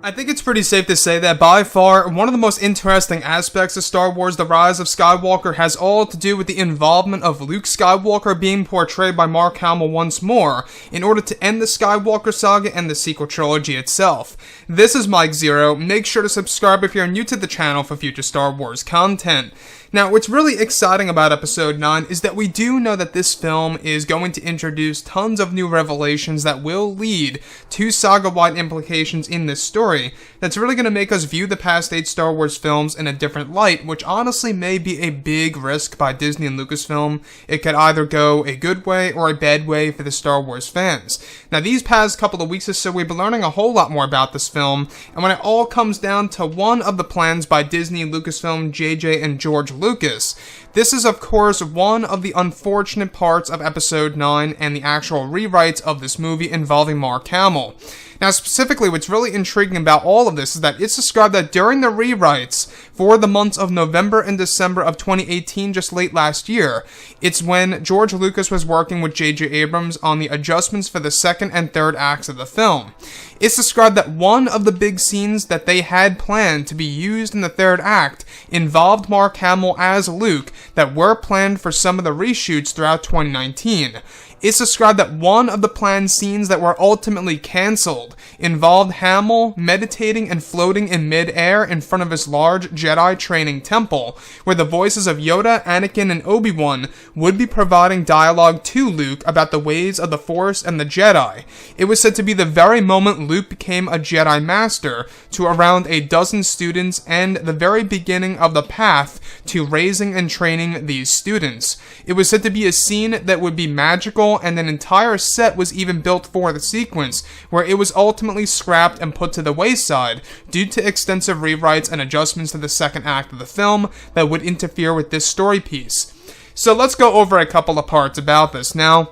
I think it's pretty safe to say that by far, one of the most interesting aspects of Star Wars The Rise of Skywalker has all to do with the involvement of Luke Skywalker being portrayed by Mark Hamill once more, in order to end the Skywalker saga and the sequel trilogy itself. This is Mike Zero. Make sure to subscribe if you're new to the channel for future Star Wars content. Now, what's really exciting about Episode 9 is that we do know that this film is going to introduce tons of new revelations that will lead to saga-wide implications in this story that's really going to make us view the past 8 Star Wars films in a different light, which honestly may be a big risk by Disney and Lucasfilm. It could either go a good way or a bad way for the Star Wars fans. Now, these past couple of weeks or so, we've been learning a whole lot more about this film, and when it all comes down to one of the plans by Disney, Lucasfilm, JJ, and George Lucas, this is of course one of the unfortunate parts of Episode 9 and the actual rewrites of this movie involving Mark Hamill. Now, specifically, what's really intriguing about all of this is that it's described that during the rewrites for the months of November and December of 2018, just late last year, it's when George Lucas was working with J.J. Abrams on the adjustments for the second and third acts of the film. It's described that one of the big scenes that they had planned to be used in the third act involved Mark Hamill as Luke that were planned for some of the reshoots throughout 2019. It's described that one of the planned scenes that were ultimately cancelled involved Hamill meditating and floating in mid-air in front of his large Jedi training temple, where the voices of Yoda, Anakin, and Obi-Wan would be providing dialogue to Luke about the ways of the Force and the Jedi. It was said to be the very moment Luke became a Jedi Master to around a dozen students and the very beginning of the path to raising and training these students. It was said to be a scene that would be magical, and an entire set was even built for the sequence, where it was ultimately scrapped and put to the wayside due to extensive rewrites and adjustments to the second act of the film that would interfere with this story piece. So let's go over a couple of parts about this. Now,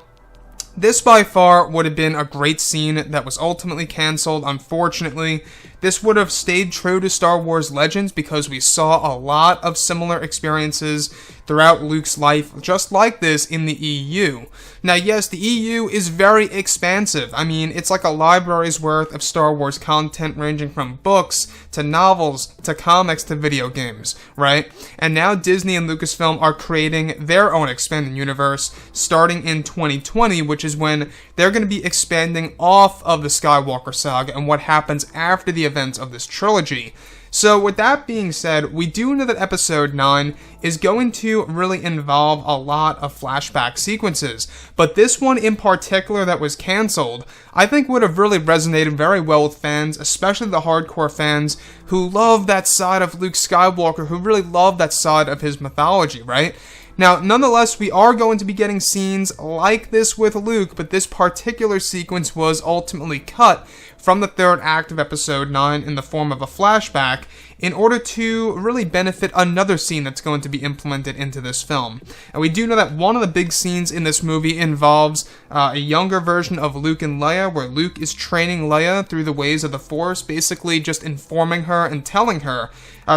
this by far would have been a great scene that was ultimately cancelled, unfortunately. This would have stayed true to Star Wars Legends because we saw a lot of similar experiences throughout Luke's life, just like this in the EU. Now, yes, the EU is very expansive. I mean, it's like a library's worth of Star Wars content ranging from books to novels to comics to video games, right? And now Disney and Lucasfilm are creating their own expanded universe starting in 2020, which is when they're going to be expanding off of the Skywalker saga and what happens after the events of this trilogy. So with that being said, we do know that Episode 9 is going to really involve a lot of flashback sequences, but this one in particular that was cancelled, I think would have really resonated very well with fans, especially the hardcore fans who love that side of Luke Skywalker, who really love that side of his mythology, right? Now, nonetheless, we are going to be getting scenes like this with Luke, but this particular sequence was ultimately cut from the third act of Episode 9 in the form of a flashback in order to really benefit another scene that's going to be implemented into this film. And we do know that one of the big scenes in this movie involves a younger version of Luke and Leia, where Luke is training Leia through the ways of the Force, basically just informing her and telling her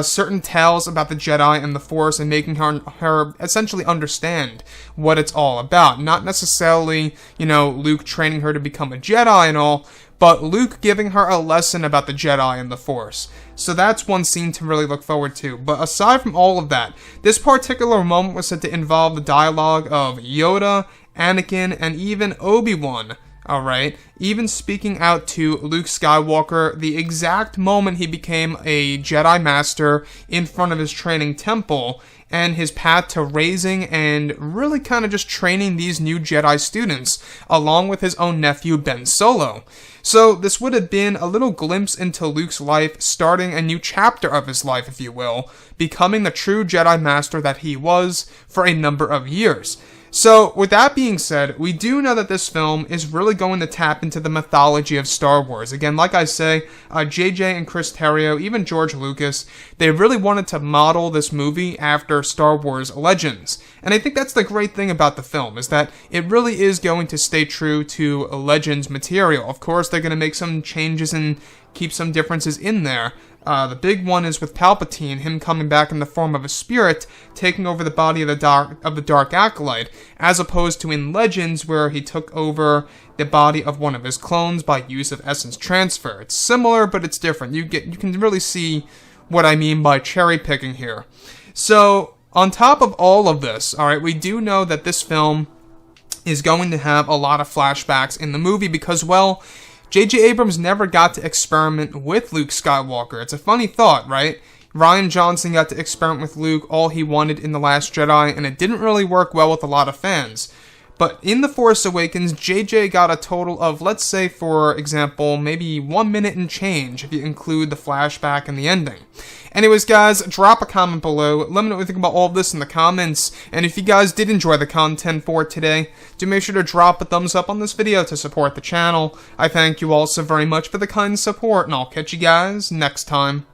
certain tales about the Jedi and the Force and making her essentially understand what it's all about. Not necessarily, Luke training her to become a Jedi and all, but Luke giving her a lesson about the Jedi and the Force. So that's one scene to really look forward to. But aside from all of that, this particular moment was said to involve the dialogue of Yoda, Anakin, and even Obi-Wan. Alright, even speaking out to Luke Skywalker the exact moment he became a Jedi Master in front of his training temple, and his path to raising and really kind of just training these new Jedi students, along with his own nephew Ben Solo. So this would have been a little glimpse into Luke's life, starting a new chapter of his life, if you will, becoming the true Jedi Master that he was for a number of years. So, with that being said, we do know that this film is really going to tap into the mythology of Star Wars. Again, like I say, JJ and Chris Terrio, even George Lucas, they really wanted to model this movie after Star Wars Legends. And I think that's the great thing about the film, is that it really is going to stay true to Legends material. Of course, they're going to make some changes and keep some differences in there. The big one is with Palpatine, him coming back in the form of a spirit, taking over the body of the Dark Acolyte, as opposed to in Legends, where he took over the body of one of his clones by use of essence transfer. It's similar, but it's different. You can really see what I mean by cherry picking here. So, on top of all of this, alright, we do know that this film is going to have a lot of flashbacks in the movie because, well, J.J. Abrams never got to experiment with Luke Skywalker. It's a funny thought, right? Rian Johnson got to experiment with Luke all he wanted in The Last Jedi, and it didn't really work well with a lot of fans. But in The Force Awakens, JJ got a total of, let's say, for example, maybe 1 minute and change if you include the flashback and the ending. Anyways, guys, drop a comment below. Let me know what you think about all of this in the comments. And if you guys did enjoy the content for today, do make sure to drop a thumbs up on this video to support the channel. I thank you all so very much for the kind support, and I'll catch you guys next time.